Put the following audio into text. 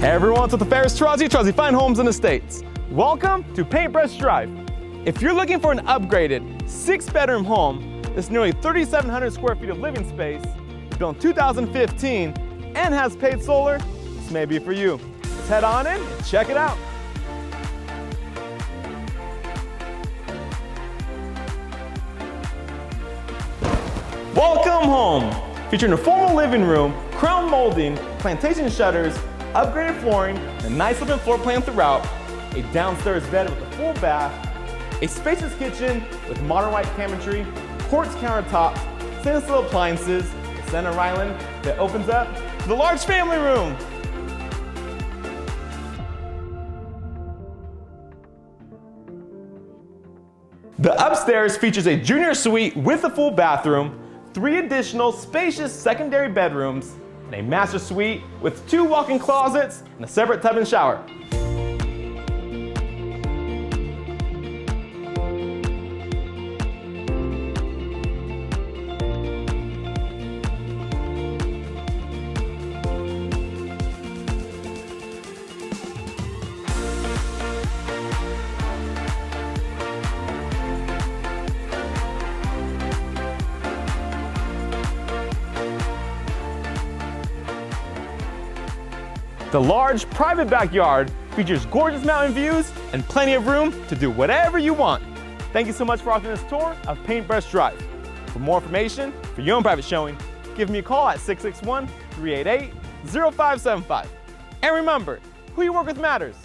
Hey everyone, it's with the Farris Tarazi Fine Homes and Estates. Welcome to Paintbrush Drive. If you're looking for an upgraded 6-bedroom home that's nearly 3,700 square feet of living space, built in 2015, and has paid solar, this may be for you. Let's head on in and check it out. Welcome home! Featuring a formal living room, crown molding, plantation shutters, upgraded flooring, a nice looking floor plan throughout, a downstairs bed with a full bath, a spacious kitchen with modern white cabinetry, quartz countertops, stainless steel appliances, a center island that opens up to the large family room. The upstairs features a junior suite with a full bathroom, 3 additional spacious secondary bedrooms, and a master suite with 2 walk-in closets and a separate tub and shower. The large private backyard features gorgeous mountain views and plenty of room to do whatever you want. Thank you so much for watching this tour of Paintbrush Drive. For more information, for your own private showing, give me a call at 661-388-0575. And remember, who you work with matters.